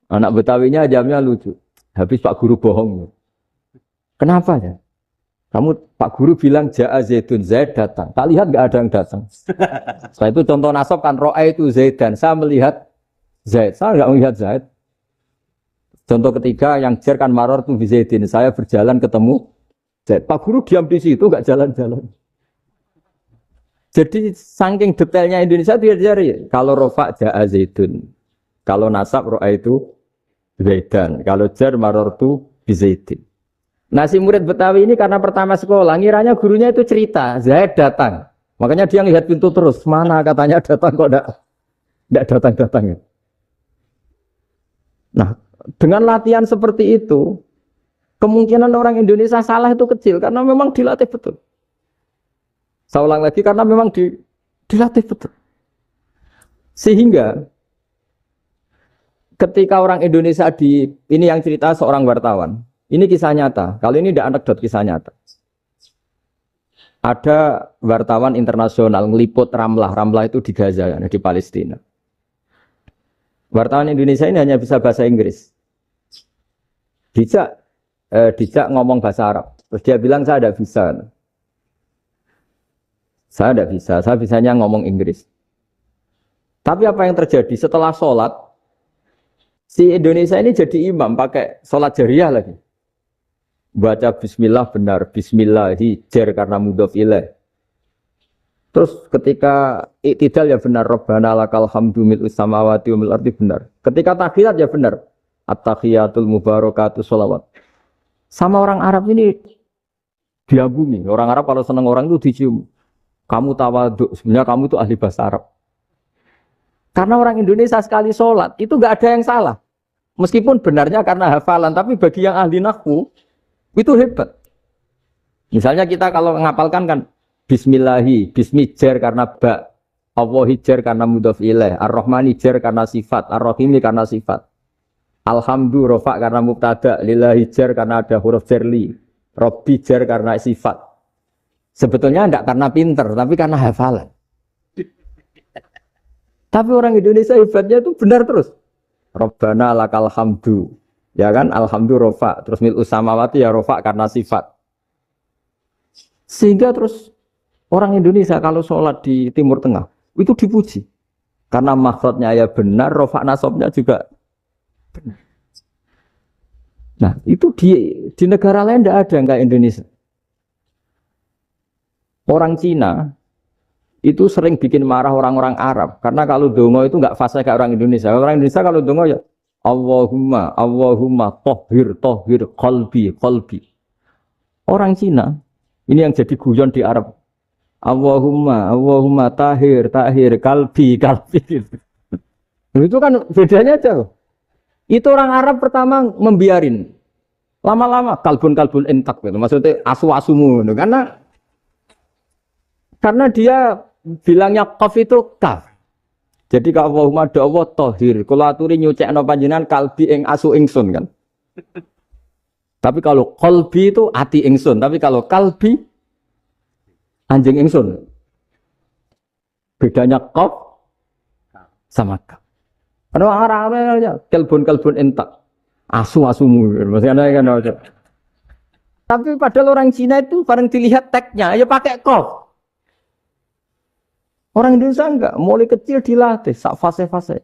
Anak Betawinya jamnya lucu. Habis Pak Guru bohong. Kenapa ya? Kamu Pak Guru bilang Ja'a Zaidun, Zaid datang. Tak lihat gak ada yang datang. Setelah itu contoh nasab kan ro'a itu Zaidan. Saya melihat Zaid, saya gak melihat Zaid. Contoh ketiga yang jar kan maror tuh Zaidin. Saya berjalan ketemu Zaid. Pak Guru diam di situ gak jalan-jalan. Jadi saking detailnya Indonesia itu diajari. Kalau rofa Ja'a Zaidun. Kalau nasab ro'a itu Zaidan. Kalau jar maror tuh Zaidin. Nah si murid Betawi ini karena pertama sekolah, ngiranya gurunya itu cerita, Zaid datang. Makanya dia lihat pintu terus, mana katanya datang kok enggak datang-datang. Nah dengan latihan seperti itu, kemungkinan orang Indonesia salah itu kecil, karena memang dilatih betul. Saya ulang lagi, karena memang dilatih betul. Sehingga ketika orang Indonesia ini yang cerita seorang wartawan, ini kisah nyata. Kali ini tidak anekdot, kisah nyata. Ada wartawan internasional ngeliput Ramlah. Ramlah itu di Gaza, di Palestina. Wartawan Indonesia ini hanya bisa bahasa Inggris. Dijak ngomong bahasa Arab. Terus dia bilang saya tidak bisa. Saya tidak bisa, saya bisanya ngomong Inggris. Tapi apa yang terjadi setelah sholat, si Indonesia ini jadi imam pakai sholat jariah lagi. Baca bismillah benar, bismillah hijar karena mudhof ilaih. Terus ketika iktidal ya benar, Rabbana lakal hamdu mil'us samawati wa mil ardi benar. Ketika tahiyat ya benar, at-tahiyatul mubarakatus sholawat. Sama orang Arab ini diagumi. Orang Arab kalau senang orang itu dicium. Kamu tawaduk, sebenarnya kamu itu ahli bahasa Arab. Karena orang Indonesia sekali sholat itu nggak ada yang salah. Meskipun benarnya karena hafalan, tapi bagi yang ahli nahwu itu hebat. Misalnya kita kalau ngapalkan kan bismillahi, bismijar karena ba, Allah hijar karena mudhof ilaih, ar-Rahman hijar karena sifat, ar-Rahim karena sifat. Alhamdu rofa karena mubtada, lillahi jar karena ada huruf jarli, Rabbi jar karena sifat. Sebetulnya tidak karena pinter, tapi karena hafalan. Tapi orang Indonesia hebatnya itu benar terus. Rabbana lakal hamdu. Ya kan, alhamdu rofa. Terus mil'us samawati ya rofa karena sifat. Sehingga terus orang Indonesia kalau sholat di Timur Tengah, itu dipuji. Karena makhrajnya ya benar, rofa nasabnya juga benar. Nah itu di negara lain tidak ada yang kayak Indonesia. Orang Cina itu sering bikin marah orang-orang Arab karena kalau dongo itu nggak fasih kayak orang Indonesia. Orang Indonesia kalau dongo ya Allahumma tohhir qalbi. Orang Cina ini yang jadi guyon di Arab. Allahumma tahir kalbi. Itu kan bedanya aja. Itu orang Arab pertama membiarin. Lama-lama kalbun entak gitu. Maksudnya asu-asumu gitu. Karena dia bilangnya qaf itu kaf. Jadi kalau Allahumma do Allah tohir. Kalau aturi nyucekno panjenengan kalbi ing asu ingsun kan. Tapi kalau qalbi itu ati ingsun. Tapi kalau kalbi anjing ingsun. Bedanya qaf sama kaf. Karena arah-arahnya kalbun entak. Asu-asumu. Maksudnya kan. Tapi padahal orang Cina itu bareng dilihat tagnya ya pakai qaf. Orang Indonesia enggak, mulai kecil dilatih, sak fase-fase.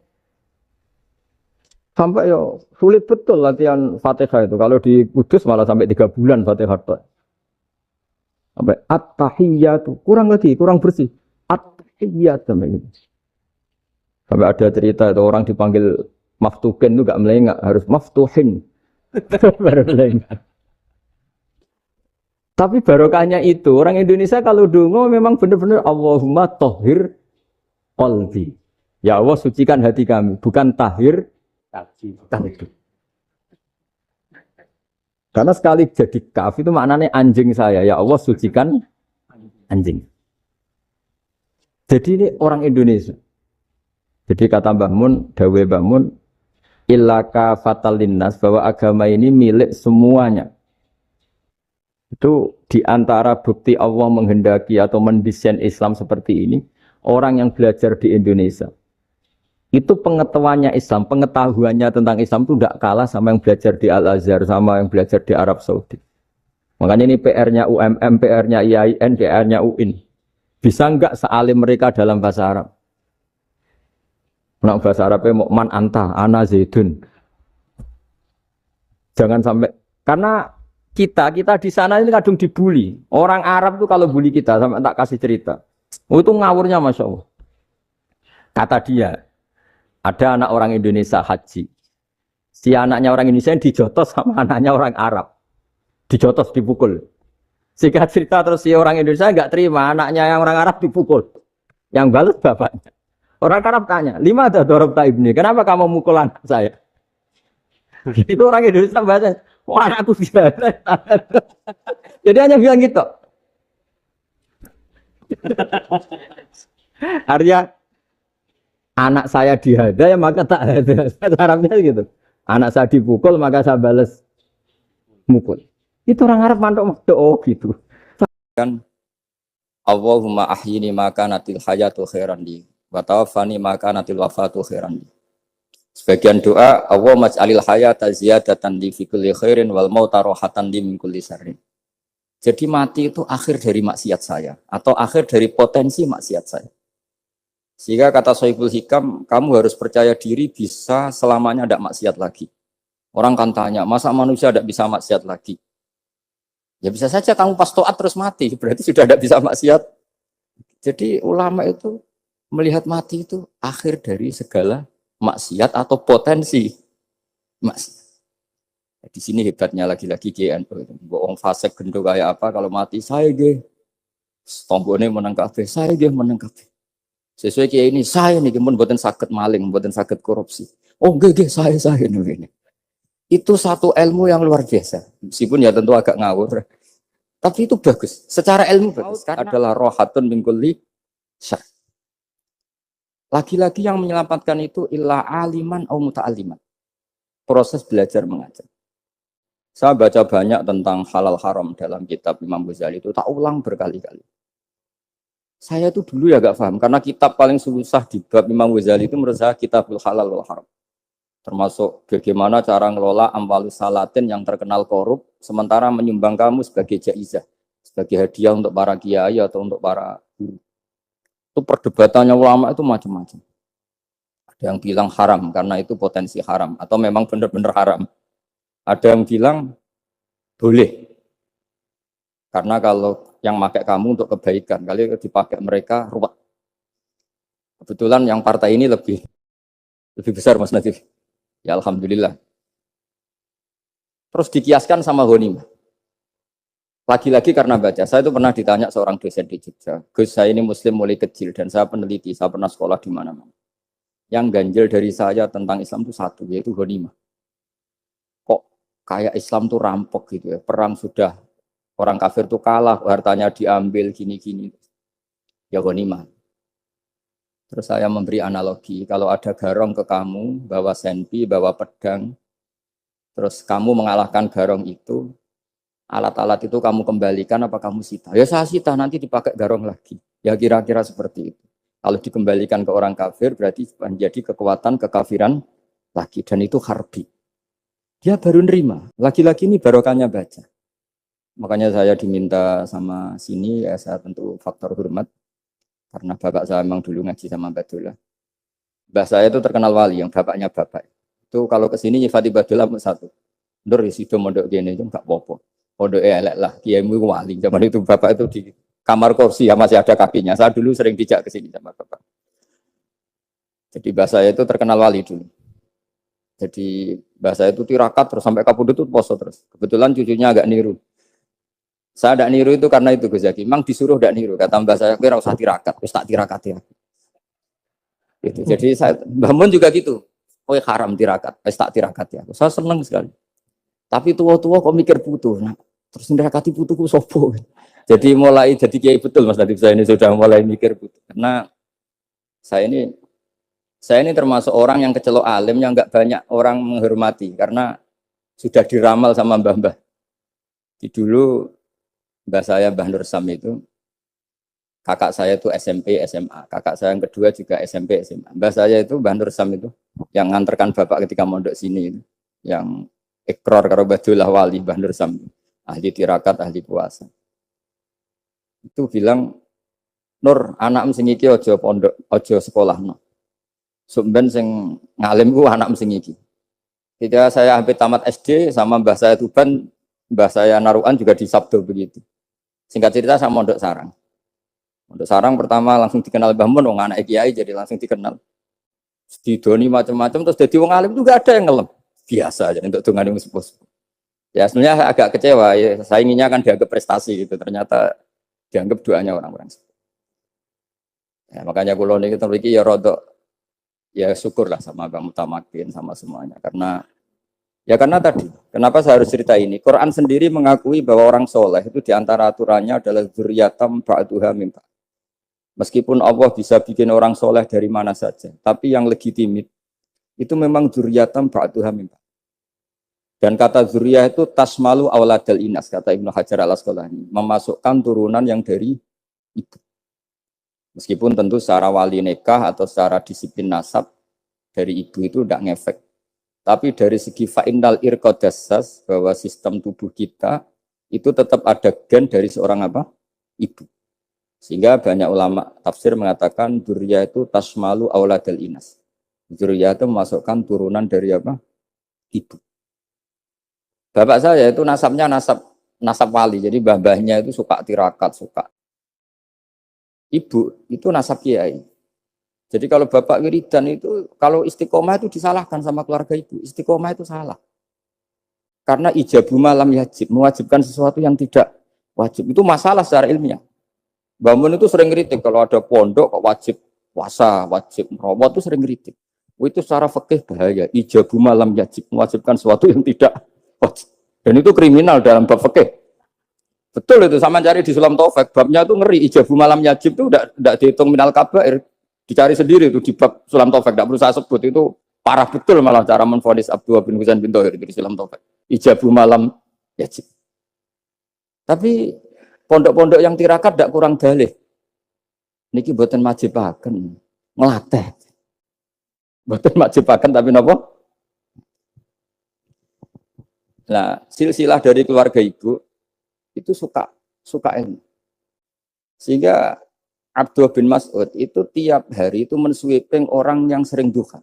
Sampai yo sulit betul latihan Fatihah itu. Kalau di Kudus malah sampai 3 bulan Fatihah. Sampai at-tahiyyatu, kurang bersih. At-tahiyyatu sampai ada cerita itu orang dipanggil maftuhin itu enggak melengak, harus maftuhin. Baru melengak. Tapi barokahnya itu, orang Indonesia kalau dongo memang benar-benar Allahumma tohir qalbi. Ya Allah sucikan hati kami, bukan tahir kalbi. Karena sekali jadi kaf itu maknanya anjing saya. Ya Allah sucikan anjing. Jadi ini orang Indonesia. Jadi kata Mbah Mun, dawe Mbah Mun, illaka fatal linnas, bahwa agama ini milik semuanya. Itu diantara bukti Allah menghendaki atau mendesain Islam seperti ini. orang yang belajar di Indonesia itu pengetahuannya Islam, pengetahuannya tentang Islam itu tidak kalah sama yang belajar di Al-Azhar, sama yang belajar di Arab Saudi. Makanya ini PR-nya UMM, PR-nya IAIN, PR-nya UIN. Bisa enggak sealim mereka dalam bahasa Arab? Nah, bahasa Arabnya mau man anta, ana zaidun. Jangan sampai, karena kita di sana ini kadang dibully. Orang Arab tuh kalau bully kita, sampai tak kasih cerita. Oh, itu ngawurnya Masya Allah. Kata dia, ada anak orang Indonesia haji. Si anaknya orang Indonesia yang dijotos sama anaknya orang Arab. Dijotos, dipukul. Singkat cerita terus si orang Indonesia nggak terima, anaknya yang orang Arab dipukul. Yang balas bapaknya. Orang Arab tanya, lima ada dorobta ibni, kenapa kamu mukul anak saya? Itu orang Indonesia bahasa, wah anakku gila. Jadi hanya bilang gitu. Artinya anak saya dihada ya maka tak ada. Arabnya gitu. Anak saya dipukul maka saya balas mukul. Itu orang Arab mantuk oh gitu. Kan Allahumma ahyini maka natil hayatu khairan li wa tawaffani maka natil wafatu khairan li. Sebagian doa Allah maj'alil hayata ziyadatan li fi kulli khairin wal mauta rohatan li min kulli syarrin. Jadi mati itu akhir dari maksiat saya atau akhir dari potensi maksiat saya. Sehingga kata Sohibul Hikam, kamu harus percaya diri bisa selamanya tidak maksiat lagi. Orang kan tanya, masa manusia tidak bisa maksiat lagi? Ya bisa saja kamu pas toat terus mati, berarti sudah tidak bisa maksiat. Jadi ulama itu melihat mati itu akhir dari segala maksiat atau potensi maksiat. Di sini hebatnya lagi-lagi GNU. Bohong fasek gendong kayak apa kalau mati saya ge. Tombone menang kabeh, saya ge menang kabeh. Sesuai kayak ini saya nih pun buatan sakit maling, buatan sakit korupsi. Oh ge saya ini. Itu satu ilmu yang luar biasa. Meskipun ya tentu agak ngawur. Tapi itu bagus. Secara ilmu bagus. Karena adalah rohatun min kulli syarr. Lagi-lagi yang menyelamatkan itu illa aliman au muta'alliman. Proses belajar mengajar. Saya baca banyak tentang halal haram dalam kitab Imam Ghazali itu tak ulang berkali-kali. Saya itu dulu ya gak paham karena kitab paling susah di bab Imam Ghazali itu menurut saya kitabul halal wal haram. Termasuk bagaimana cara ngelola amwalus salatin yang terkenal korup sementara menyumbang kamu sebagai jaizah, sebagai hadiah untuk para kiai atau untuk para guru. Itu perdebatannya ulama itu macam-macam. Ada yang bilang haram karena itu potensi haram atau memang benar-benar haram. Ada yang bilang boleh. Karena kalau yang pakai kamu untuk kebaikan, kali dipakai mereka ruwet. Kebetulan yang partai ini lebih besar Mas Nadif. Ya alhamdulillah. Terus dikiaskan sama ghanimah. Lagi-lagi karena baca, saya itu pernah ditanya seorang dosen di Jogja. Gus, saya ini muslim mulai kecil dan saya peneliti, saya pernah sekolah di mana-mana. Yang ganjil dari saya tentang Islam itu satu, yaitu ghanimah. Kok kayak Islam tuh rampok gitu ya, perang sudah orang kafir tuh kalah, hartanya diambil gini-gini. Ya ghanimah. Terus saya memberi analogi, kalau ada garong ke kamu, bawa senpi, bawa pedang, terus kamu mengalahkan garong itu, alat-alat itu kamu kembalikan apa kamu sita? Ya saya sita, nanti dipakai garong lagi. Ya kira-kira seperti itu. Kalau dikembalikan ke orang kafir, berarti menjadi kekuatan kekafiran lagi. Dan itu harbi. Dia baru nerima. Lagi-lagi ini barokahnya baca. Makanya saya diminta sama sini, ya saya tentu faktor hormat. Karena bapak saya memang dulu ngaji sama Badullah. Mbah saya itu terkenal wali, yang bapaknya bapak. Itu kalau kesini nyifati Badullah satu. Nur isido mondok gini itu enggak apa-apa. Mondok elek lah, kiaimu wali. Zaman itu bapak itu di kamar kursi ya masih ada kakinya. Saya dulu sering dijak ke sini sama bapak. Jadi mbah saya itu terkenal wali dulu. Jadi mbah saya itu tirakat terus sampai kapundhut itu poso terus. Kebetulan cucunya agak niru. Saya tidak niru itu karena itu Gus Zaki. Memang disuruh tidak niru. Kata mbak saya, kira usah tirakat. Terus tak tirakat ya. Gitu. Jadi saya, Mbak Mun juga gitu. Oh haram tirakat. Terus tak tirakat ya. Saya senang sekali. Tapi tua-tua kok mikir putu. Nah, terus nirakati putuku sopo. Jadi mulai jadi kiai betul Mas Nadif. Saya ini sudah mulai mikir putu. Karena saya ini termasuk orang yang kecelok alim yang nggak banyak orang menghormati. Karena sudah diramal sama mbah-mbah. Di dulu Mbah saya, Mbah Nur Sam itu, kakak saya itu SMP, SMA. Kakak saya yang kedua juga SMP, SMA. Mbah saya itu Mbah Nur Sam itu yang nganterkan bapak ketika mondok sini itu. Yang ikrar karo Badullah Wali Mbah Nur Sam. Ahli tirakat, ahli puasa. Itu bilang, Nur, anak sing iki aja pondok, aja sekolah no. Sumben sing ngalim ku anak sing iki. Ketika saya hampir tamat SD sama mbah saya Tuban, mbah saya Naruan juga di Sabdo begitu. Singkat cerita sama mondok sarang. Mondok sarang pertama langsung dikenal Mbah Mun, wong anak kiai jadi langsung dikenal. Didoni macam-macam terus jadi wong alim juga ada yang ngelem. Biasa aja untuk dongane wong sepuh. Ya sebenarnya agak kecewa ya, sainginya kan dianggap prestasi gitu. Ternyata dianggap doanya orang-orang sepuh. Ya, makanya kula niki mriki ya rodok ya syukurlah sama Bang Mutamakin sama semuanya karena tadi kenapa saya harus cerita ini. Quran sendiri mengakui bahwa orang soleh itu diantara aturannya adalah dzurriyyatam ba'duha min ba'd. Meskipun Allah bisa bikin orang soleh dari mana saja, tapi yang legitimit itu memang dzurriyyatam ba'duha min ba'd. Dan kata dzurriyah itu tasmalu auladal inas, kata Ibnu Hajar al-Asqalani, memasukkan turunan yang dari ibu. Meskipun tentu secara wali nikah atau secara disiplin nasab dari ibu itu tidak ngefek. Tapi dari segi fa'innal irqadassas, bahwa sistem tubuh kita itu tetap ada gen dari seorang apa? Ibu. Sehingga banyak ulama tafsir mengatakan dzurriyyah itu tasmalu auladal inas. Dzurriyyah itu memasukkan turunan dari apa? Ibu. Bapak saya itu nasabnya nasab wali. Jadi mbah-mbahnya itu suka tirakat, suka. Ibu itu nasab kiai. Jadi kalau bapak wiridan itu, kalau istiqomah itu disalahkan sama keluarga ibu. Istiqomah itu salah. Karena ijabu malam yajib, mewajibkan sesuatu yang tidak wajib. Itu masalah secara ilmiah. Mbah Mun itu sering kritik kalau ada pondok kok wajib puasa, wajib merawat itu sering kritik. Itu secara fikih bahaya. Ijabu malam yajib, mewajibkan sesuatu yang tidak wajib. Dan itu kriminal dalam bab fikih. Betul itu, sama cari di Sulam Taufik, babnya itu ngeri, ijabu malam yajib itu tidak dihitung minal kabair, dicari sendiri itu di bab Sulam Taufik, tidak perlu saya sebut, itu parah betul malah cara menvonis Abdullah bin Husain bin Thohir di Sulam Taufik, ijabu malam yajib. Tapi pondok-pondok yang tirakat tidak kurang dalih, niki boten majibaken, ngelatih, boten majibaken tapi nopo. Nah, silsilah dari keluarga ibu itu suka ilmu. Sehingga Abdullah bin Mas'ud itu tiap hari itu mensweeping orang yang sering duha.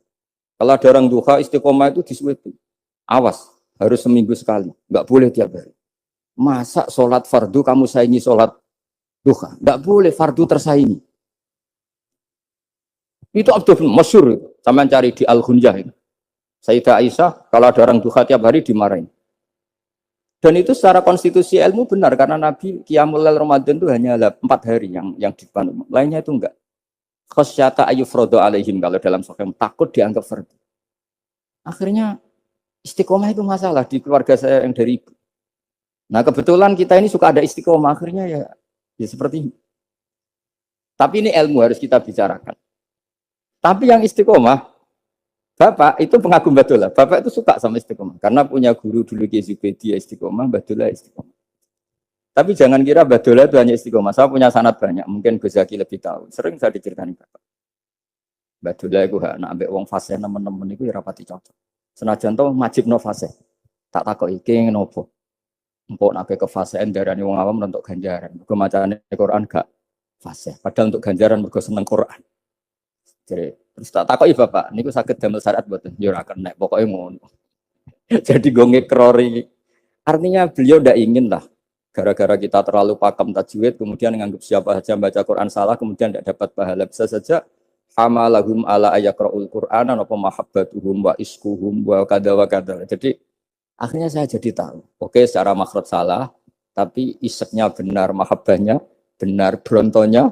Kalau ada orang duha istiqomah itu disweeping. Awas, harus seminggu sekali, nggak boleh tiap hari. Masa sholat fardu kamu saingi sholat duha? Nggak boleh, fardu tersaingi. Itu Abdullah bin masyhur, sama cari di Al-Hunjah itu. Sayyidah Aisyah kalau ada orang duha tiap hari dimarahin. Dan itu secara konstitusi ilmu benar karena Nabi Qiyamul Lail Ramadan itu hanya 4 hari yang dipandu. Lainnya itu enggak. Khasyata ayyufrodo alaihim kalau dalam sahih takut dianggap fardu. Akhirnya istiqomah itu masalah di keluarga saya yang dari ibu. Nah kebetulan kita ini suka ada istiqomah akhirnya ya seperti ini. Tapi ini ilmu harus kita bicarakan. Tapi yang istiqomah Bapak itu pengagum Badullah. Bapak itu suka sama istiqomah. Karena punya guru dulu Ki Zubedi istiqomah, Badullah istiqomah. Tapi jangan kira Badullah itu hanya istiqomah. Saya punya sanad banyak. Mungkin Gus Zaki lebih tahu. Sering saya diceritakan Bapak. Badullah itu nak ambek wong fase teman-teman itu ya rapati cocok. Senajan to majibno fase. Tak takoki iki ngopo. Empuk nak ke fase darani wong awam untuk ganjaran. Mergo macane Quran gak fase. Padahal untuk ganjaran mergo seneng Quran. Jadi terus tak takoki Bapak, niku saged damel syariat mboten? Ya ora kenek, pokoke ngono. Jadi go ngekrori. Artinya beliau ndak ingin lah gara-gara kita terlalu pakam tajwid kemudian menganggap siapa saja baca Quran salah kemudian tidak dapat pahala. Bisa saja hamalahum ala ayaqraul Qur'ana wa mahabbatuhum wa iskuhum wa kadza wa kadza. Jadi akhirnya saya jadi tahu. Oke, secara makhraj salah, tapi iseknya benar, mahabbahnya benar, brontonya